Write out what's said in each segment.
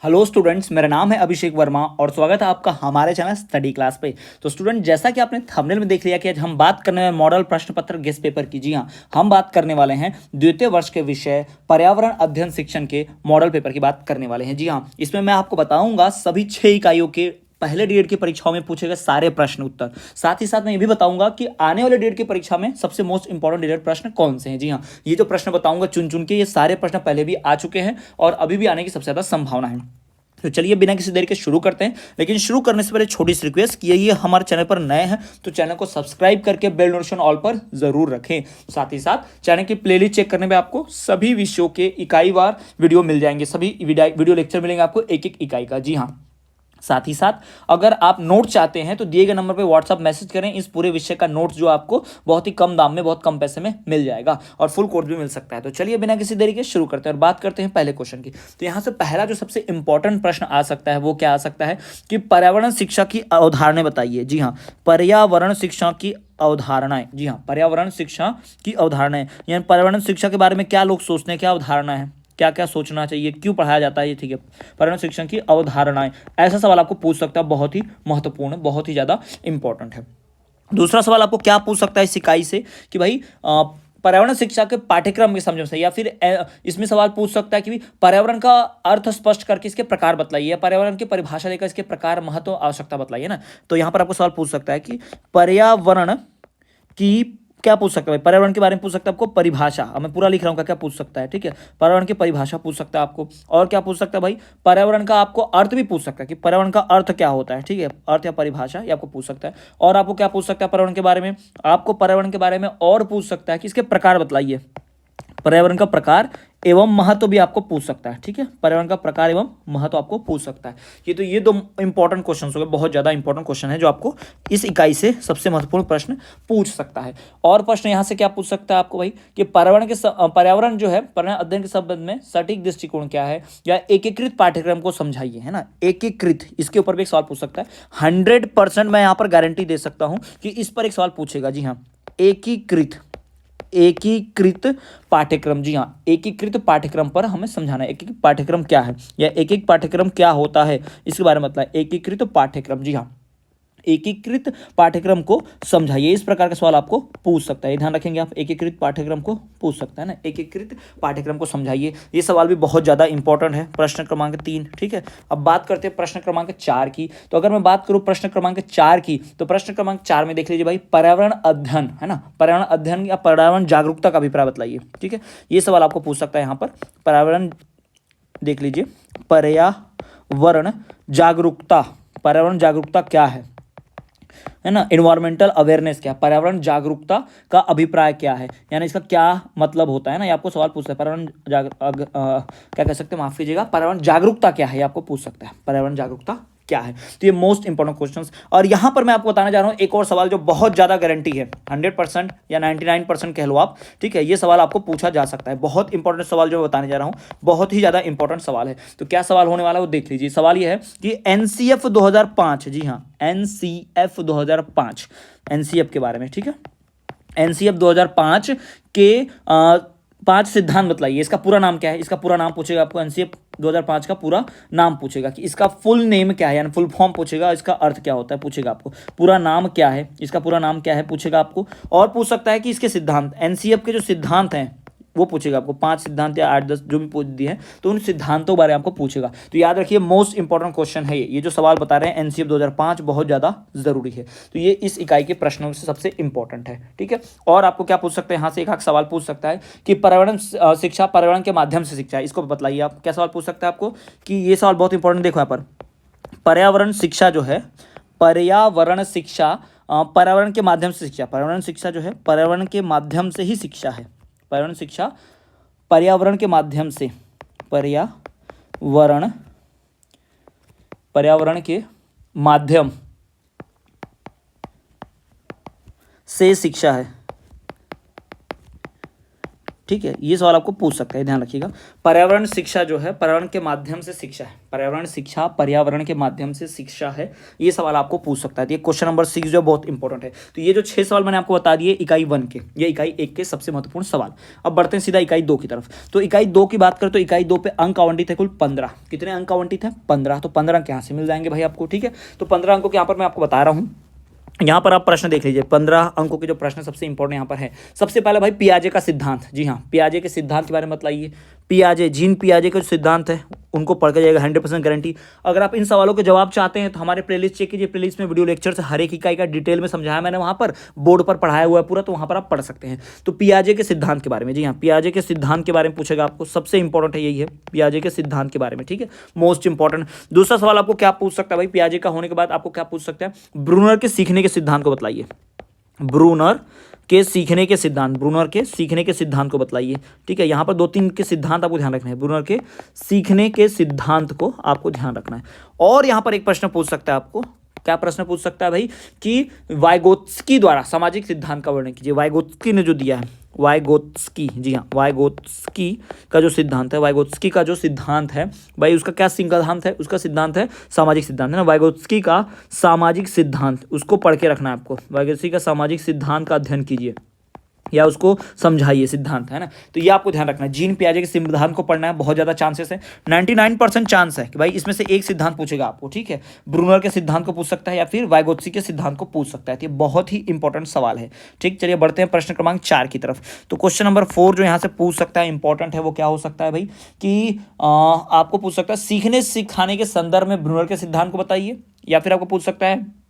Hello students, मेरा नाम है अभिषेक वर्मा और स्वागत है आपका हमारे चैनल स्टडी क्लास पे। तो स्टूडेंट, जैसा कि आपने थंबनेल में देख लिया कि आज हम बात करने वाले मॉडल प्रश्न पत्र गेस्ट पेपर की। जी हाँ, हम बात करने वाले हैं द्वितीय वर्ष के विषय पर्यावरण अध्ययन शिक्षण के मॉडल पेपर की बात करने वाले हैं। जी हाँ, इसमें मैं आपको बताऊंगा सभी 6 इकाइयों के पहले डेट की परीक्षाओं में पूछे गए सारे प्रश्न उत्तर। साथ ही साथ मैं ये भी बताऊंगा कि आने वाले डेट की परीक्षा में सबसे मोस्ट इंपॉर्टेंट डेट प्रश्न कौन से हैं। जी हाँ, ये जो प्रश्न बताऊंगा चुन चुन के, ये सारे प्रश्न पहले भी आ चुके हैं और अभी भी आने की सबसे ज्यादा संभावना है। तो चलिए बिना किसी देरी के शुरू करते हैं। लेकिन शुरू करने से पहले छोटी सी रिक्वेस्ट कि ये हमारे चैनल पर नए हैं तो चैनल को सब्सक्राइब करके बेल नोटिफिकेशन ऑल पर जरूर रखें। साथ ही साथ चैनल की प्लेलिस्ट चेक करने में आपको सभी विषयों के इकाईवार वीडियो मिल जाएंगे। सभी वीडियो लेक्चर मिलेंगे आपको एक एक इकाई का। जी हाँ, साथ ही साथ अगर आप नोट चाहते हैं तो दिए गए नंबर पे व्हाट्सअप मैसेज करें। इस पूरे विषय का नोट्स जो आपको बहुत ही कम दाम में, बहुत कम पैसे में मिल जाएगा और फुल कोर्स भी मिल सकता है। तो चलिए बिना किसी देरी के शुरू करते हैं और बात करते हैं पहले क्वेश्चन की। तो यहाँ से पहला जो सबसे इंपॉर्टेंट प्रश्न आ सकता है वो क्या आ सकता है कि पर्यावरण शिक्षा की अवधारणाएं बताइए। जी हाँ, पर्यावरण शिक्षा की अवधारणाएं। जी हाँ, पर्यावरण शिक्षा की अवधारणाएं यानी पर्यावरण शिक्षा के बारे में क्या लोग सोचते हैं, क्या अवधारणा है, क्या क्या सोचना चाहिए, क्यों पढ़ाया जाता है, ये ठीक है। पर्यावरण शिक्षण की अवधारणाएं, ऐसा सवाल आपको पूछ सकता है। बहुत ही महत्वपूर्ण, बहुत ही ज़्यादा इंपॉर्टेंट है। दूसरा सवाल आपको क्या पूछ सकता है इस इकाई से कि भाई पर्यावरण शिक्षा के पाठ्यक्रम के समझने से, या फिर इसमें सवाल पूछ सकता है कि पर्यावरण का अर्थ स्पष्ट करके इसके प्रकार बताइए, पर्यावरण की परिभाषा देकर इसके प्रकार, महत्व, आवश्यकता बताइए ना। तो यहाँ पर आपको सवाल पूछ सकता है कि पर्यावरण की क्या पूछ सकता है, पर्यावरण के बारे में पूछ सकता है आपको परिभाषा। अब मैं पूरा लिख रहा हूँ, क्या पूछ सकता है, ठीक है। पर्यावरण की परिभाषा पूछ सकता है आपको, और क्या पूछ सकता है भाई, पर्यावरण का आपको अर्थ भी पूछ सकता है कि पर्यावरण का अर्थ क्या होता है, ठीक है। अर्थ या परिभाषा ये आपको पूछ सकता है। और आपको क्या पूछ सकता है पर्यावरण के बारे में, आपको पर्यावरण के बारे में और पूछ सकता है कि इसके प्रकार बतलाइए। पर्यावरण का प्रकार एवं महत्व भी आपको पूछ सकता है, ठीक है। पर्यावरण का प्रकार एवं महत्व आपको पूछ सकता है। ये दो इंपॉर्टेंट क्वेश्चन हो गए, बहुत ज्यादा इंपॉर्टेंट क्वेश्चन है जो आपको इस इकाई से सबसे महत्वपूर्ण प्रश्न पूछ सकता है। और प्रश्न यहां से क्या पूछ सकता है आपको भाई कि पर्यावरण जो है, पर्यावरण अध्ययन के संबंध में सटीक दृष्टिकोण क्या है, या एकीकृत पाठ्यक्रम को समझाइए, है ना। एकीकृत, इसके ऊपर भी एक सवाल पूछ सकता है। 100% मैं यहां पर गारंटी दे सकता हूं कि इस पर एक सवाल पूछेगा। जी हाँ, एकीकृत पाठ्यक्रम। जी हाँ, एकीकृत पाठ्यक्रम पर हमें समझाना है एकीकृत पाठ्यक्रम क्या है या एक पाठ्यक्रम क्या होता है, इसके बारे में मतलब एकीकृत पाठ्यक्रम। जी हाँ, एकीकृत पाठ्यक्रम को समझाइए, इस प्रकार का सवाल आपको पूछ सकता है। ध्यान रखेंगे आप, एकीकृत पाठ्यक्रम को पूछ सकता है ना, एकीकृत पाठ्यक्रम को समझाइए। ये सवाल भी बहुत ज्यादा इंपॉर्टेंट है, प्रश्न क्रमांक 3, ठीक है। अब बात करते हैं प्रश्न क्रमांक 4 की। तो अगर मैं बात करूं प्रश्न क्रमांक 4 की, तो प्रश्न क्रमांक 4 में देख लीजिए भाई, पर्यावरण अध्ययन, है ना, पर्यावरण अध्ययन या पर्यावरण जागरूकता का अभिप्राय बताइए, ठीक है। ये सवाल आपको पूछ सकता है यहाँ पर। पर्यावरण देख लीजिए, पर्यावरण जागरूकता, पर्यावरण जागरूकता क्या है ना, इन्वायरमेंटल अवेयरनेस क्या है, पर्यावरण जागरूकता का अभिप्राय क्या है, यानी इसका क्या मतलब होता है ना, ये आपको सवाल पूछता है। क्या कह सकते हैं, माफ कीजिएगा, पर्यावरण जागरूकता क्या है, ये आपको पूछ सकता है, पर्यावरण जागरूकता क्या है। तो ये मोस्ट इंपॉर्टेंट क्वेश्चंस। और यहां पर मैं आपको बताना चाह रहा हूं एक और सवाल जो बहुत ज्यादा गारंटी है, 100% या 99% कह लो आप, ठीक है। ये सवाल आपको पूछा जा सकता है, बहुत इंपॉर्टेंट सवाल जो मैं बताने जा रहा हूं, बहुत ही ज्यादा इंपॉर्टेंट सवाल है। तो क्या सवाल होने वाला है वो देख लीजिए। सवाल ये है कि एनसीएफ 2005, जी हाँ, एनसीएफ 2005, एनसीएफ के बारे में, ठीक है। एनसीएफ 2005 के 5 सिद्धांत बताइए। इसका पूरा नाम क्या है, इसका पूरा नाम पूछेगा आपको। एनसीएफ 2005 का पूरा नाम पूछेगा कि इसका फुल नेम क्या है, यानी फुल फॉर्म पूछेगा, इसका अर्थ क्या होता है पूछेगा आपको, पूरा नाम क्या है, इसका पूरा नाम क्या है पूछेगा आपको। और पूछ सकता है कि इसके सिद्धांत, एनसीएफ के जो सिद्धांत हैं वो पूछेगा आपको। 5 सिद्धांत या 8-10 जो भी पूछ दिए हैं, तो उन सिद्धांतों बारे में आपको पूछेगा। तो याद रखिए, मोस्ट इंपॉर्टेंट क्वेश्चन है ये जो सवाल बता रहे हैं एनसीएफ 2005, बहुत ज्यादा जरूरी है। तो ये इस इकाई के प्रश्नों से सबसे इंपॉर्टेंट है, ठीक है। और आपको क्या पूछ सकते हैं, यहाँ से एक आख सवाल पूछ सकता है कि पर्यावरण शिक्षा पर्यावरण के माध्यम से शिक्षा है, इसको बतलाइए आप। क्या सवाल पूछ सकता है आपको कि ये सवाल बहुत इंपॉर्टेंट, देखो यहाँ पर, पर्यावरण शिक्षा जो है, पर्यावरण शिक्षा पर्यावरण के माध्यम से शिक्षा, पर्यावरण शिक्षा जो है पर्यावरण के माध्यम से ही शिक्षा है। पर्यावरण शिक्षा पर्यावरण के माध्यम से, पर्यावरण के माध्यम से शिक्षा है, ठीक है, ये सवाल आपको पूछ सकता है, ध्यान रखिएगा। पर्यावरण शिक्षा जो है, पर्यावरण के माध्यम से शिक्षा है, पर्यावरण शिक्षा पर्यावरण के माध्यम से शिक्षा है, ये सवाल आपको पूछ सकता है। तो ये क्वेश्चन नंबर 6 जो बहुत इंपॉर्टेंट है। तो ये जो 6 सवाल मैंने आपको बता दिए इकाई 1 के, ये इकाई 1 के सबसे महत्वपूर्ण सवाल। अब बढ़ते हैं सीधा इकाई 2 की तरफ। तो इकाई 2 की बात करें तो इकाई 2 पे अंक आवंटित है कुल 15। कितने अंक आवंटित है? 15। तो 15 अंक यहाँ से मिल जाएंगे भाई आपको, ठीक है। तो 15 अंकों के यहाँ पर मैं आपको बता रहा हूँ। यहाँ पर आप प्रश्न देख लीजिए, 15 अंकों के जो प्रश्न सबसे इंपॉर्टेंट यहाँ पर है। सबसे पहले भाई पियाजे का सिद्धांत, जी हाँ, पियाजे के सिद्धांत के बारे में बताइए। पियाजे, जीन पियाजे का जो सिद्धांत है उनको पढ़ के जाएगा 100% गारंटी। अगर आप इन सवालों के जवाब चाहते हैं तो हमारे प्लेलिस्ट चेक कीजिए, प्लेलिस्ट में वीडियो लेक्चर से हर एक इकाई का डिटेल में समझाया मैंने, वहाँ पर बोर्ड पर पढ़ाया हुआ है पूरा, तो वहाँ पर आप पढ़ सकते हैं। तो पियाजे के सिद्धांत के बारे में, जी हाँ, पियाजे के सिद्धांत के बारे में पूछेगा आपको, सबसे इंपॉर्टेंट है यही है, पियाजे के सिद्धांत के बारे में, ठीक है, मोस्ट इंपॉर्टेंट। दूसरा सवाल आपको क्या पूछ सकता है भाई, पियाजे का होने के बाद आपको क्या पूछ सकता है, ब्रूनर के सीखने के सिद्धांत को बताइए। ब्रूनर के सीखने के सिद्धांत, ब्रूनर के सीखने के सिद्धांत को बताइए, ठीक है। यहाँ पर 2-3 के सिद्धांत आपको ध्यान रखना है, ब्रूनर के सीखने के सिद्धांत को आपको ध्यान रखना है। और यहाँ पर एक प्रश्न पूछ सकता है आपको, क्या प्रश्न पूछ सकता है भाई, कि वाइगोत्स्की द्वारा सामाजिक सिद्धांत का वर्णन कीजिए। वाइगोत्स्की ने जो दिया है, वाइगोत्स्की, जी हाँ, वाइगोत्स्की का जो सिद्धांत है, वाइगोत्स्की का जो सिद्धांत है भाई, उसका क्या सिद्धांत है, उसका सिद्धांत है सामाजिक सिद्धांत, है ना। वाइगोत्स्की का सामाजिक सिद्धांत, उसको पढ़ के रखना है आपको। वाइगोत्स्की का सामाजिक सिद्धांत का अध्ययन कीजिए या उसको समझाइए, सिद्धांत है ना। तो ये आपको ध्यान रखना है, जीन पियाजे के सिद्धांत को पढ़ना है, बहुत ज़्यादा चांसेस है, 99% चांस है कि भाई इसमें से एक सिद्धांत पूछेगा आपको, ठीक है। ब्रूनर के सिद्धांत को पूछ सकता है या फिर वाइगोत्स्की के सिद्धांत को पूछ सकता है। तो ये बहुत ही इंपॉर्टेंट सवाल है, ठीक। चलिए बढ़ते हैं प्रश्न क्रमांक 4 की तरफ। तो क्वेश्चन नंबर 4 जो यहाँ से पूछ सकता है, इंपॉर्टेंट है, वो क्या हो सकता है भाई, कि आपको पूछ सकता है सीखने सिखाने के संदर्भ में ब्रूनर के सिद्धांत को बताइए। या फिर आपको पूछ सकता है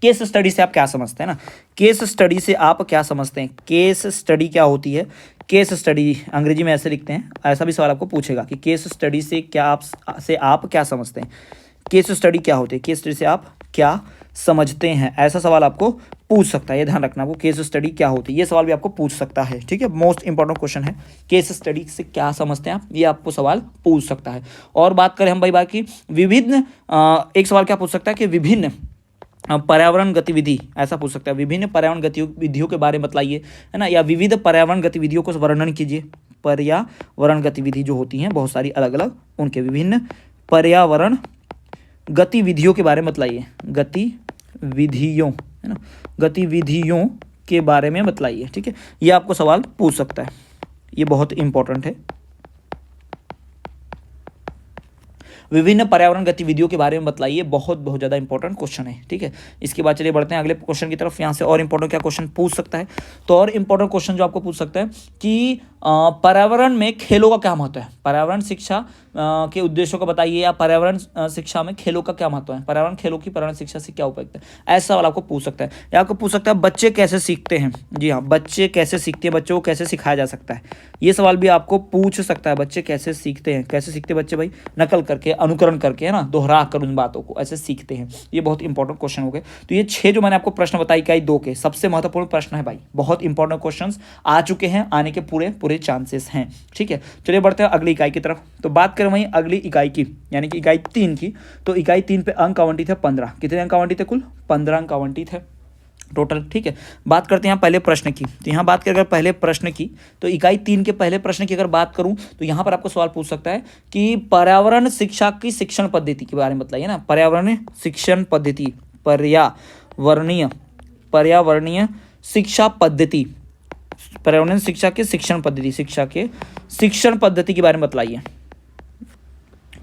केस स्टडी से आप क्या समझते हैं ना, केस स्टडी से आप क्या समझते हैं, केस स्टडी क्या होती है, केस स्टडी अंग्रेजी में ऐसे लिखते हैं, ऐसा भी सवाल आपको पूछेगा कि केस स्टडी से आप क्या समझते हैं, केस स्टडी क्या होती है, केस स्टडी से आप क्या समझते हैं, ऐसा सवाल आपको पूछ सकता है। ये ध्यान रखना, आपको केस स्टडी क्या होती है, ये सवाल भी आपको पूछ सकता है, ठीक है। मोस्ट इंपॉर्टेंट क्वेश्चन है, केस स्टडी से क्या समझते हैं आप, ये आपको सवाल पूछ सकता है। और बात करें हम भाई बाकी विभिन्न, एक सवाल क्या पूछ सकता है कि विभिन्न पर्यावरण गतिविधि, ऐसा पूछ सकता है, विभिन्न पर्यावरण गतिविधियों के बारे में बताइए, है ना, या विविध पर्यावरण गतिविधियों को वर्णन कीजिए। पर्यावरण गतिविधि जो होती हैं बहुत सारी अलग अलग, उनके विभिन्न पर्यावरण गतिविधियों के बारे में बताइए, गतिविधियों, है ना, गतिविधियों के बारे में बताइए, ठीक है। ये आपको सवाल पूछ सकता है, ये बहुत इंपॉर्टेंट है। विभिन्न पर्यावरण गतिविधियों के बारे में बताइए, बहुत बहुत ज़्यादा इंपॉर्टेंट क्वेश्चन है, ठीक है। इसके बाद चलिए बढ़ते हैं अगले क्वेश्चन की तरफ। यहाँ से और इंपॉर्टेंट क्या क्वेश्चन पूछ सकता है, तो और इंपॉर्टेंट क्वेश्चन जो आपको पूछ सकता है कि पर्यावरण में खेलों का क्या महत्व है, पर्यावरण शिक्षा के उद्देश्यों को बताइए, या पर्यावरण शिक्षा में खेलों का क्या महत्व है, पर्यावरण खेलों की पर्यावरण शिक्षा से क्या उपयुक्त है, ऐसा सवाल आपको पूछ सकता है। या आपको पूछ सकता है बच्चे कैसे सीखते हैं, जी हाँ, बच्चे कैसे सीखते हैं, बच्चों को कैसे सिखाया जा सकता है, ये सवाल भी आपको पूछ सकता है। बच्चे कैसे सीखते हैं, कैसे सीखते हैं बच्चे भाई, नकल करके, अनुकरण करके, है ना, दोहरा कर उन बातों को ऐसे सीखते हैं। ये बहुत इंपॉर्टेंट क्वेश्चन हो गए। तो ये 6 जो मैंने आपको प्रश्न बताई इकाई 2 के सबसे महत्वपूर्ण प्रश्न है भाई, बहुत इंपॉर्टेंट क्वेश्चन आ चुके हैं, आने के पूरे चांसेस हैं, ठीक है। चलिए बढ़ते हैं अगली इकाई की तरफ। तो बात करें वहीं अगली इकाई की, यानी कि इकाई 3 की। तो इकाई 3 पे अंक आवंटित है 15। कितने अंक आवंटित है, कुल 15 अंक आवंटित है टोटल, ठीक है। बात करते हैं यहाँ पहले प्रश्न की। तो यहाँ बात करें अगर पहले प्रश्न की, तो इकाई 3 के पहले प्रश्न की अगर बात करूँ तो यहाँ पर आपको सवाल पूछ सकता है कि पर्यावरण शिक्षा की शिक्षण पद्धति के बारे में बताइए ना, पर्यावरण शिक्षण पद्धति, पर्यावरणीय शिक्षा पद्धति, पर्यावरण शिक्षा के शिक्षण पद्धति, शिक्षा के शिक्षण पद्धति के बारे में बताइए।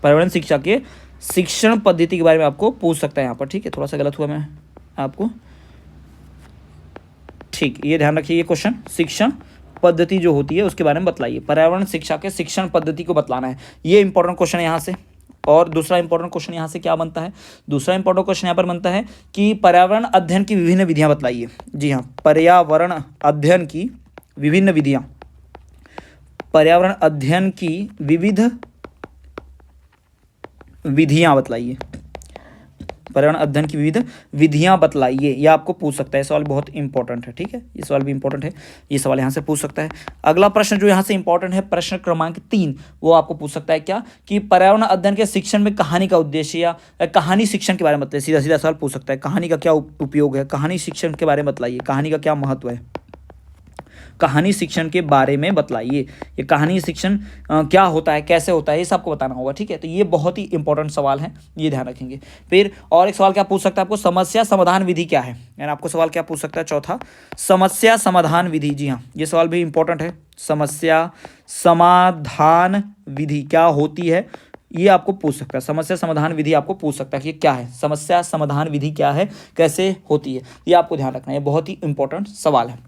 पर्यावरण शिक्षा के शिक्षण पद्धति के बारे में आपको पूछ सकता है यहाँ पर, ठीक है। थोड़ा सा गलत हुआ मैं आपको, ठीक, ये ध्यान रखिए, ये क्वेश्चन शिक्षण पद्धति जो होती है उसके बारे में बताइए, पर्यावरण शिक्षा के शिक्षण पद्धति को बतलाना है, ये इंपॉर्टेंट क्वेश्चन है यहाँ से। और दूसरा इंपॉर्टेंट क्वेश्चन यहाँ से क्या बनता है, दूसरा इंपॉर्टेंट क्वेश्चन यहाँ पर बनता है कि पर्यावरण अध्ययन की विभिन्न विधियाँ बतलाइए। जी हाँ, पर्यावरण अध्ययन की विभिन्न विधियाँ, पर्यावरण अध्ययन की विविध विधियाँ बतलाइए, पर्यावरण अध्ययन की विविध विधियां बतलाइए, ये आपको पूछ सकता है। सवाल बहुत इंपॉर्टेंट है, ठीक है, ये सवाल भी इंपॉर्टेंट है, ये सवाल यहाँ से पूछ सकता है। अगला प्रश्न जो यहाँ से इंपॉर्टेंट है, प्रश्न क्रमांक 3, वो आपको पूछ सकता है क्या, कि पर्यावरण अध्ययन के शिक्षण में कहानी का उद्देश्य या कहानी शिक्षण के बारे में बताइए। सीधा सीधा सवाल पूछ सकता है, कहानी का क्या उपयोग है, कहानी शिक्षण के बारे में बताइए, कहानी का क्या महत्व है, कहानी शिक्षण के बारे में बतलाइए। ये कहानी शिक्षण क्या होता है, कैसे होता है, ये सबको बताना होगा, ठीक है। तो ये बहुत ही इंपॉर्टेंट सवाल है, ये ध्यान रखेंगे। फिर और एक सवाल क्या पूछ सकता है आपको, समस्या समाधान विधि क्या है, यानी आपको सवाल क्या पूछ सकता है, चौथा समस्या समाधान विधि। जी हाँ, ये सवाल भी इंपॉर्टेंट है। समस्या समाधान विधि क्या होती है, ये आपको पूछ सकता है। समस्या समाधान विधि आपको पूछ सकता है कि क्या है, समस्या समाधान विधि क्या है, कैसे होती है, ये आपको ध्यान रखना है, ये बहुत ही इंपॉर्टेंट सवाल है।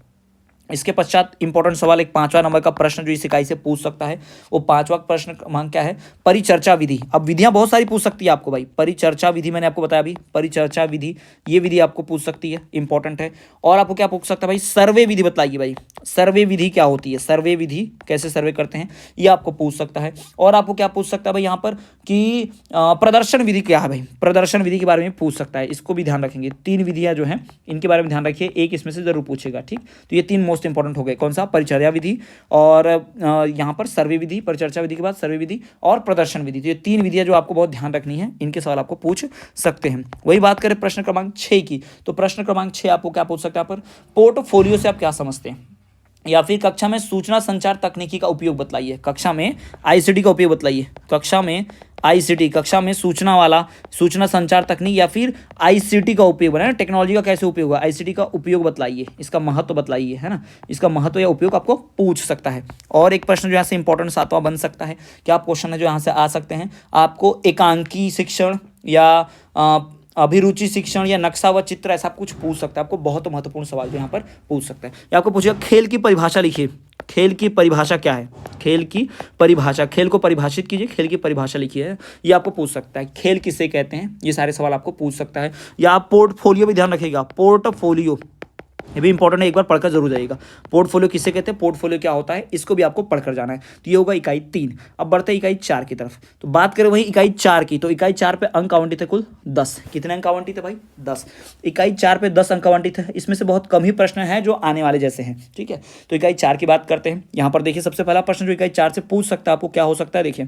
इसके पश्चात इंपॉर्टेंट सवाल एक 5वां नंबर का प्रश्न जो इस इकाई से पूछ सकता है, वो 5वां प्रश्न क्रमांक क्या है, परिचर्चा विधि। अब विधियां बहुत सारी पूछ सकती है आपको भाई, परिचर्चा विधि मैंने आपको बताया अभी, परिचर्चा विधि, ये विधि आपको पूछ सकती है, इंपॉर्टेंट है। और आपको क्या पूछ सकता है भाई, सर्वे विधि बताइए भाई, सर्वे विधि क्या होती है, सर्वे विधि कैसे सर्वे करते हैं, ये आपको पूछ सकता है। और आपको क्या पूछ सकता है भाई यहाँ पर कि प्रदर्शन विधि क्या है भाई, प्रदर्शन विधि के बारे में पूछ सकता है, इसको भी ध्यान रखेंगे। 3 विधियां जो हैं इनके बारे में ध्यान रखिए, एक इसमें से जरूर पूछेगा, ठीक। तो ये 3 मोस्ट इंपॉर्टेंट हो गए, कौन सा, परिचर्या विधि और यहाँ पर सर्वे विधि, परिचर्चा विधि के बाद सर्वे विधि और प्रदर्शन विधि। तो ये 3 विधियां जो आपको बहुत ध्यान रखनी है, इनके सवाल आपको पूछ सकते हैं। वही बात करें प्रश्न क्रमांक 6 की, तो प्रश्न क्रमांक 6 आपको क्या पूछ सकता है, पर पोर्टफोलियो से आप क्या समझते हैं, या फिर कक्षा में सूचना संचार तकनीकी का उपयोग बतलाइए, कक्षा में आईसीटी का उपयोग बतलाइए, कक्षा में आईसीटी, कक्षा में सूचना वाला सूचना संचार तकनीक या फिर आईसीटी का उपयोग बनाए, टेक्नोलॉजी का कैसे उपयोग हुआ, आईसीटी का उपयोग बतलाइए, इसका महत्व बतलाइए, है ना, इसका महत्व या उपयोग आपको पूछ सकता है। और एक प्रश्न जो यहाँ से इंपॉर्टेंट 7वां बन सकता है, क्या क्वेश्चन है जो यहाँ से आ सकते हैं, आपको एकांकी शिक्षण या अभिरुचि शिक्षण या नक्शा व चित्र ऐसा कुछ पूछ सकता है, आपको बहुत महत्वपूर्ण सवाल जो यहाँ पर पूछ सकता है। या आपको पूछेगा खेल की परिभाषा लिखिए, खेल की परिभाषा क्या है, खेल की परिभाषा, खेल को परिभाषित कीजिए, खेल की परिभाषा लिखिए, ये आपको पूछ सकता है। खेल किसे कहते हैं, ये सारे सवाल आपको पूछ सकता है। या आप पोर्टफोलियो भी ध्यान रखिएगा, पोर्टफोलियो ये भी इंपॉर्टेंट है, एक बार पढ़कर जरूर जाइएगा। पोर्टफोलियो किसे कहते हैं, पोर्टफोलियो क्या होता है, इसको भी आपको पढ़कर जाना है। तो ये होगा इकाई 3। अब बढ़ते हैं इकाई 4 की तरफ। तो बात करें वही इकाई 4 की, तो इकाई 4 पे अंक आवंटित है कुल 10। कितने अंक आवंटित है भाई, 10। इकाई 4 पे 10 अंक आवंटित है, इसमें से बहुत कम ही प्रश्न है जो आने वाले जैसे हैं, ठीक है। तो इकाई 4 की बात करते हैं। यहाँ पर देखिए सबसे पहला प्रश्न जो इकाई 4 से पूछ सकता है आपको क्या हो सकता है, देखिए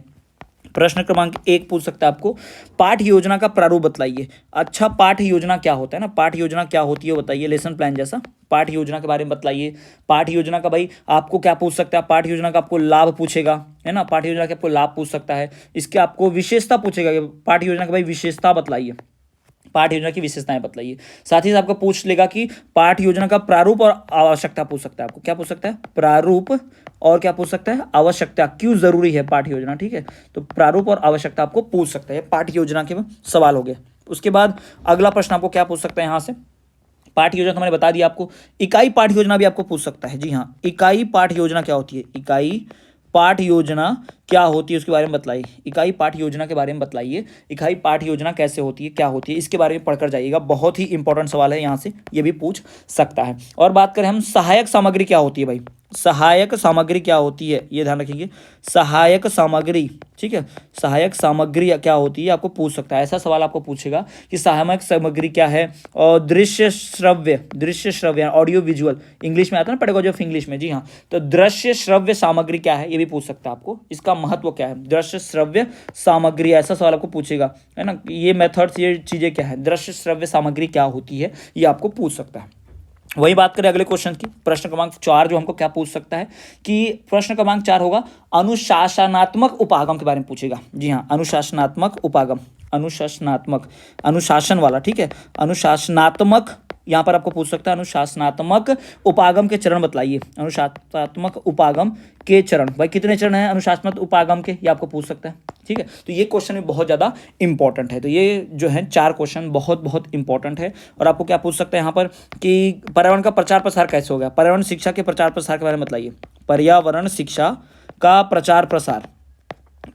प्रश्न क्रमांक 1 पूछ सकता है आपको, पाठ योजना का प्रारूप बतलाइए। अच्छा, पाठ योजना क्या होता है ना, पाठ योजना क्या होती है बताइए, लेसन प्लान जैसा पाठ योजना के बारे में बतलाइए। पाठ योजना का भाई आपको क्या पूछ सकता है, पाठ योजना का आपको लाभ पूछेगा, है ना, पाठ योजना के आपको लाभ पूछ सकता है। इसके आपको विशेषता पूछेगा कि पाठ योजना का भाई विशेषता बतलाइए, पाठ योजना की विशेषताएं बतलाइए। साथ ही आपको पूछ लेगा कि पाठ योजना का प्रारूप और आवश्यकता पूछ सकता है, आपको क्या पूछ सकता है, प्रारूप और क्या पूछ सकता है, आवश्यकता, क्यों जरूरी है पाठ योजना, ठीक है। तो प्रारूप और आवश्यकता आपको पूछ सकता है, पाठ योजना के सवाल हो गए। उसके बाद अगला प्रश्न आपको क्या पूछ सकता है, यहाँ से पाठ योजना तो मैंने बता दिया आपको, इकाई पाठ योजना भी आपको पूछ सकता है। जी हाँ, इकाई पाठ योजना क्या होती है, इकाई पाठ योजना क्या होती है उसके बारे में बतलाइए, इकाई पाठ योजना के बारे में बतलाइए, इकाई पाठ योजना कैसे होती है, क्या होती है, इसके बारे में पढ़कर जाइएगा, बहुत ही इंपॉर्टेंट सवाल है, यहाँ से ये भी पूछ सकता है। और बात करें हम सहायक सामग्री क्या होती है भाई, सहायक सामग्री क्या होती है, ये ध्यान रखेंगे, सहायक सामग्री, ठीक है, सहायक सामग्री क्या होती है आपको पूछ सकता है। ऐसा सवाल आपको पूछेगा कि सहायक सामग्री क्या है, और दृश्य श्रव्य ऑडियो विजुअल इंग्लिश में आता है ना, पेडागोजी ऑफ इंग्लिश में, जी हाँ। तो दृश्य श्रव्य सामग्री क्या है, ये भी पूछ सकता है आपको, इसका महत्व क्या है, दृश्य श्रव्य सामग्री, ऐसा सवाल आपको पूछेगा, है ना, ये मेथड्स, ये चीजें क्या है, दृश्य श्रव्य सामग्री क्या होती है, ये आपको पूछ सकता है। वही बात करें अगले क्वेश्चन की, प्रश्न क्रमांक 4 जो हमको क्या पूछ सकता है कि प्रश्न क्रमांक 4 होगा अनुशासनात्मक उपागम के बारे में पूछेगा। जी हाँ, अनुशासनात्मक उपागम, अनुशासनात्मक, अनुशासन वाला, ठीक है, अनुशासनात्मक, यहाँ पर आपको पूछ सकता है अनुशासनात्मक उपागम के चरण बतलाइए, अनुशासनात्मक उपागम के चरण, भाई कितने चरण हैं अनुशासनात्मक उपागम के, ये आपको पूछ सकता है, ठीक है। तो ये क्वेश्चन भी बहुत ज़्यादा इंपॉर्टेंट है। तो ये जो है 4 क्वेश्चन बहुत बहुत इंपॉर्टेंट है। और आपको क्या पूछ सकते हैं यहाँ पर कि पर्यावरण का प्रचार प्रसार कैसे होगा, पर्यावरण शिक्षा के प्रचार प्रसार के बारे में बताइए, पर्यावरण शिक्षा का प्रचार प्रसार,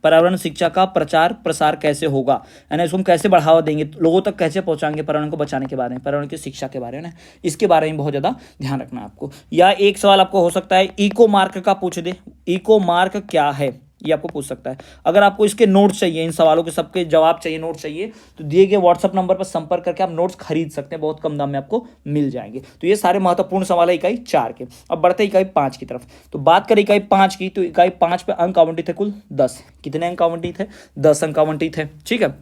पर्यावरण शिक्षा का प्रचार प्रसार कैसे होगा, यानी इसको हम कैसे बढ़ावा देंगे, लोगों तक कैसे पहुंचाएंगे पर्यावरण को बचाने के बारे में, पर्यावरण की शिक्षा के बारे में ना, इसके बारे में बहुत ज़्यादा ध्यान रखना है आपको। या एक सवाल आपको हो सकता है इको मार्क का पूछ दे, इको मार्क क्या है, ये आपको पूछ सकता है। अगर आपको इसके नोट्स चाहिए, इन सवालों के सबके जवाब चाहिए, नोट्स चाहिए, तो दिए गए व्हाट्सअप नंबर पर संपर्क करके आप नोट्स खरीद सकते हैं, बहुत कम दाम में आपको मिल जाएंगे। तो ये सारे महत्वपूर्ण सवाल है इकाई 4 के। अब बढ़ते इकाई 5 की तरफ। तो बात करें इकाई 5 की, तो इकाई 5 पे अंक आवंटित है कुल 10। कितने अंक आवंटित है, 10 अंक आवंटित है, ठीक है।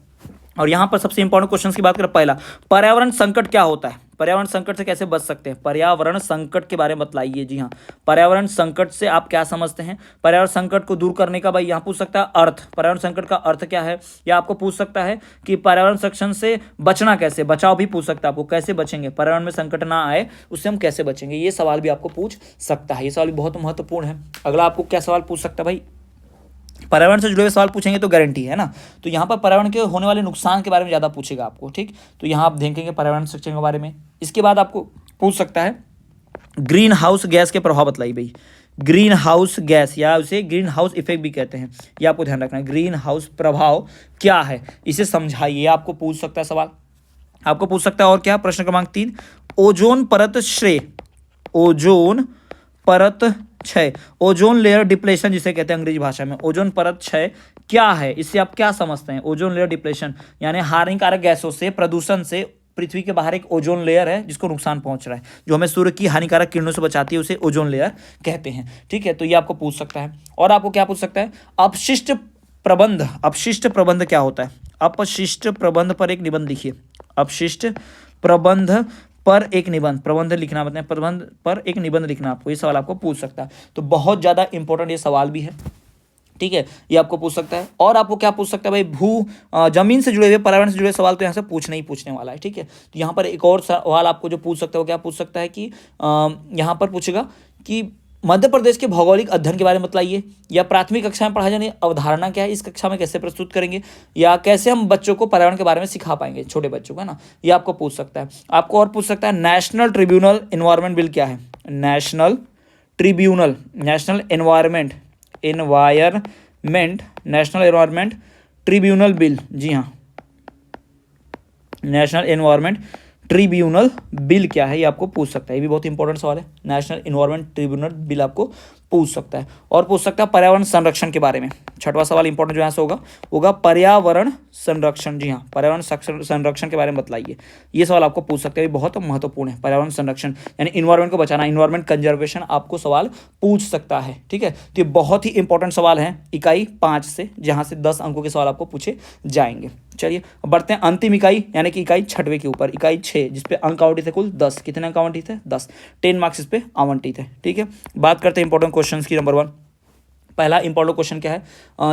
और यहाँ पर सबसे इंपॉर्टेंट क्वेश्चन की बात करें, पहला पर्यावरण संकट क्या होता है, पर्यावरण संकट से कैसे बच सकते हैं, पर्यावरण संकट के बारे में बतलाइए। जी हाँ, पर्यावरण संकट से आप क्या समझते हैं। पर्यावरण संकट को दूर करने का भाई यहाँ पूछ सकता है अर्थ, पर्यावरण संकट का अर्थ क्या है, या आपको पूछ सकता है कि पर्यावरण संरक्षण से बचना कैसे, बचाव भी पूछ सकता है आपको, कैसे बचेंगे, पर्यावरण में संकट ना आए उससे हम कैसे बचेंगे, ये सवाल भी आपको पूछ सकता है। ये सवाल भी बहुत महत्वपूर्ण है। अगला आपको क्या सवाल पूछ सकता है भाई, पर्यावरण से जुड़े हुए सवाल पूछेंगे तो गारंटी है ना। तो यहाँ पर पर्यावरण के होने वाले नुकसान के बारे में ज़्यादा पूछेगा आपको, ठीक। तो यहाँ आप देखेंगे पर्यावरण संरक्षण के बारे में। इसके बाद आपको पूछ सकता है ग्रीन हाउस गैस के प्रभाव बतलाइए भाई। ग्रीन हाउस गैस या उसे ग्रीन हाउस इफेक्ट भी कहते हैं, ये आपको ध्यान रखना है। ग्रीन हाउस प्रभाव क्या है इसे समझाइए, आपको पूछ सकता है सवाल। आपको पूछ सकता है और क्या, प्रश्न क्रमांक 3, ओजोन परत श्रेय, ओजोन परत क्षय, ओजोन लेयर डिप्लेशन जिसे कहते हैं अंग्रेजी भाषा में, ओजोन परत क्षय क्या है, इससे आप क्या समझते हैं। ओजोन लेयर डिप्लेशन यानी हानिकारक गैसों से, प्रदूषण से पृथ्वी के बाहर एक ओजोन लेयर है जिसको नुकसान पहुंच रहा है, जो हमें सूर्य की हानिकारक किरणों से बचाती है, उसे ओजोन लेयर कहते हैं, ठीक है। तो ये आपको पूछ सकता है। और आपको क्या पूछ सकता है, अपशिष्ट प्रबंध, अपशिष्ट प्रबंध क्या होता है, अपशिष्ट प्रबंध पर एक निबंध लिखिए। अपशिष्ट प्रबंध पर एक निबंध, प्रबंध लिखना बताएं, प्रबंध पर एक निबंध लिखना, आपको ये सवाल आपको पूछ सकता है। तो बहुत ज़्यादा इंपॉर्टेंट ये सवाल भी है, ठीक है, ये आपको पूछ सकता है। और आपको क्या पूछ सकता है भाई, जमीन से जुड़े हुए, पर्यावरण से जुड़े सवाल तो यहाँ से पूछने ही पूछने वाला है, ठीक है। तो यहाँ पर एक और सवाल आपको जो पूछ सकता है वो क्या पूछ सकता है कि यहाँ पर पूछेगा कि मध्य प्रदेश के भौगोलिक अध्ययन के बारे में बतलाइए, या प्राथमिक कक्षा में पढ़ाई जाने अवधारणा क्या है, इस कक्षा में कैसे प्रस्तुत करेंगे, या कैसे हम बच्चों को पर्यावरण के बारे में सिखा पाएंगे, छोटे बच्चों को, है ना। ये आपको पूछ सकता है। आपको और पूछ सकता है नेशनल ट्रिब्यूनल एनवायरमेंट बिल क्या है, national tribunal, national environment national environment tribunal bill, जी हाँ, नेशनल एनवायरमेंट ट्रिब्यूनल बिल क्या है, ये आपको पूछ सकता है। ये भी बहुत इंपॉर्टेंट सवाल है, नेशनल एनवायरमेंट ट्रिब्यूनल बिल आपको पूछ सकता है। और पूछ सकता है पर्यावरण संरक्षण के बारे में। छठवां सवाल इंपॉर्टेंट जो यहाँ से होगा पर्यावरण संरक्षण, जी हाँ, पर्यावरण संरक्षण के बारे में बतलाइए। ये सवाल आपको पूछ सकते हैं, बहुत महत्वपूर्ण है। पर्यावरण संरक्षण यानी इन्वायरमेंट को बचाना, इन्वायरमेंट कंजर्वेशन आपको सवाल पूछ सकता है, ठीक है। तो ये बहुत ही इंपॉर्टेंट सवाल है इकाई 5 से, जहाँ से 10 अंकों के सवाल आपको पूछे जाएंगे। चलिए बढ़ते हैं अंतिम इकाई यानी कि इकाई 6वें के ऊपर, इकाई 6 जिसपे अंक आवंटित है कुल 10। कितने अंक आवंटित है, 10, 10 मार्क्स इस पे आवंटित है, ठीक है। बात करते हैं इंपॉर्टेंट क्वेश्चंस की। नंबर 1, पहला इंपॉर्टेंट क्वेश्चन क्या है,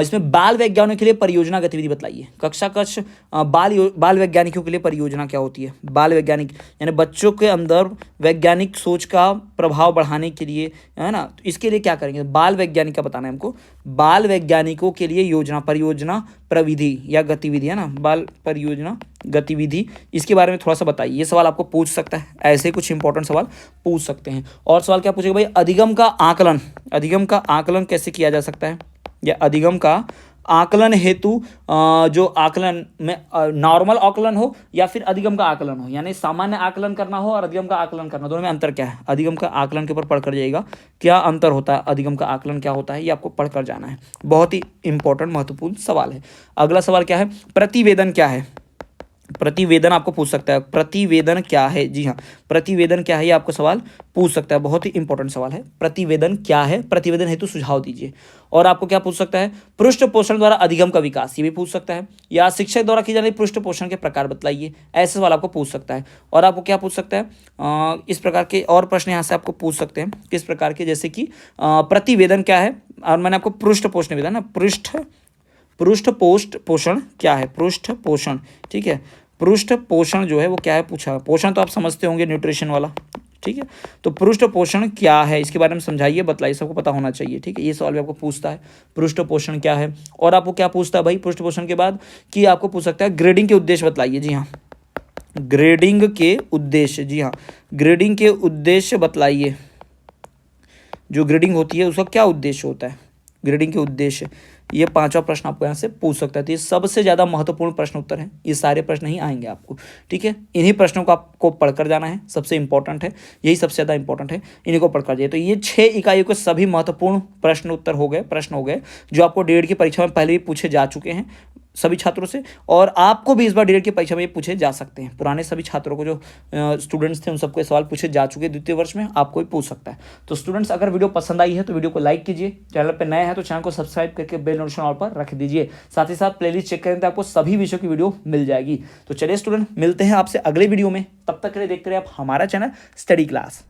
इसमें बाल वैज्ञानिकों के लिए परियोजना गतिविधि बताइए। कक्षा कक्ष बाल वैज्ञानिकों के लिए परियोजना क्या होती है। बाल वैज्ञानिक यानी बच्चों के अंदर वैज्ञानिक सोच का प्रभाव बढ़ाने के लिए, है ना, तो इसके लिए क्या करेंगे, बाल वैज्ञानिक का बताना है हमको। बाल वैज्ञानिकों के लिए योजना, परियोजना, प्रविधि या गतिविधि, है ना, बाल परियोजना गतिविधि, इसके बारे में थोड़ा सा बताइए। ये सवाल आपको पूछ सकता है, ऐसे कुछ इंपॉर्टेंट सवाल पूछ सकते हैं। और सवाल क्या पूछेगा भाई, अधिगम का आकलन, अधिगम का आकलन कैसे किया जा सकता है, या अधिगम का आकलन हेतु जो आकलन में नॉर्मल आकलन हो या फिर अधिगम का आकलन हो, यानी सामान्य आकलन करना हो और अधिगम का आकलन करना, दोनों में अंतर क्या है। अधिगम का आकलन के ऊपर पढ़कर जाइएगा क्या अंतर होता है, अधिगम का आकलन क्या होता है, ये आपको पढ़कर जाना है। बहुत ही इंपॉर्टेंट महत्वपूर्ण सवाल है। अगला सवाल क्या है, प्रतिवेदन क्या है। प्रतिवेदन आपको पूछ सकता है, प्रतिवेदन क्या है, जी हाँ, प्रतिवेदन क्या है, ये आपको सवाल पूछ सकता है। बहुत ही इंपॉर्टेंट सवाल है, प्रतिवेदन क्या है, प्रतिवेदन हेतु सुझाव दीजिए। और आपको क्या पूछ सकता है, पृष्ठ पोषण द्वारा अधिगम का विकास, ये भी पूछ सकता है। या शिक्षक द्वारा की जाने पृष्ठ पोषण के प्रकार बतलाइए, ऐसे सवाल आपको पूछ सकता है। और आपको क्या पूछ सकता है, इस प्रकार के और प्रश्न यहाँ से आपको पूछ सकते हैं, किस प्रकार के, जैसे कि प्रतिवेदन क्या है, और मैंने आपको पृष्ठ पोषण बताया ना, पृष्ठ पोषण क्या है, पृष्ठ पोषण, ठीक है। पृष्ठ पोषण जो है वो क्या है पूछा, पोषण तो आप समझते होंगे न्यूट्रिशन वाला, ठीक है। तो पृष्ठ पोषण क्या है, इसके बारे में समझाइए, बतलाइए, सबको पता होना चाहिए, ठीक है। ये सवाल भी आपको पूछता है, पृष्ठ पोषण क्या है। और आपको क्या पूछता है भाई पृष्ठ पोषण के बाद, कि आपको पूछ सकता है ग्रेडिंग के उद्देश्य बतलाइए, जी हाँ, ग्रेडिंग के उद्देश्य, जी हाँ, ग्रेडिंग के उद्देश्य बतलाइए। जो ग्रेडिंग होती है उसका क्या उद्देश्य होता है, ग्रेडिंग के उद्देश्य, ये 5वां प्रश्न आपको यहाँ से पूछ सकता है। तो ये सबसे ज़्यादा महत्वपूर्ण प्रश्न उत्तर है, ये सारे प्रश्न नहीं आएंगे आपको, ठीक है। इन्हीं प्रश्नों को आपको पढ़कर जाना है, सबसे इंपॉर्टेंट है, यही सबसे ज़्यादा इंपॉर्टेंट है, इन्हीं को पढ़कर जाइए। तो ये 6 इकाइयों के सभी महत्वपूर्ण प्रश्न उत्तर हो गए, प्रश्न हो गए, जो आपको डेढ़ की परीक्षा में पहले भी पूछे जा चुके हैं। सभी छात्रों से, और आपको भी इस बार डीएलएड की परीक्षा में ये पूछे जा सकते हैं। पुराने सभी छात्रों को जो स्टूडेंट्स थे उन सबको सवाल पूछे जा चुके द्वितीय वर्ष में, आपको भी पूछ सकता है। तो स्टूडेंट्स अगर वीडियो पसंद आई है तो वीडियो को लाइक कीजिए, चैनल पर नए हैं तो चैनल को सब्सक्राइब करके बेल नोटिफिकेशन ऑल पर रख दीजिए, साथ ही साथ प्लेलिस्ट चेक करें तो आपको सभी विषयों की वीडियो मिल जाएगी। तो चलिए स्टूडेंट, मिलते हैं आपसे अगले वीडियो में, तब तक के लिए देखते रहिए आप हमारा चैनल स्टडी क्लास।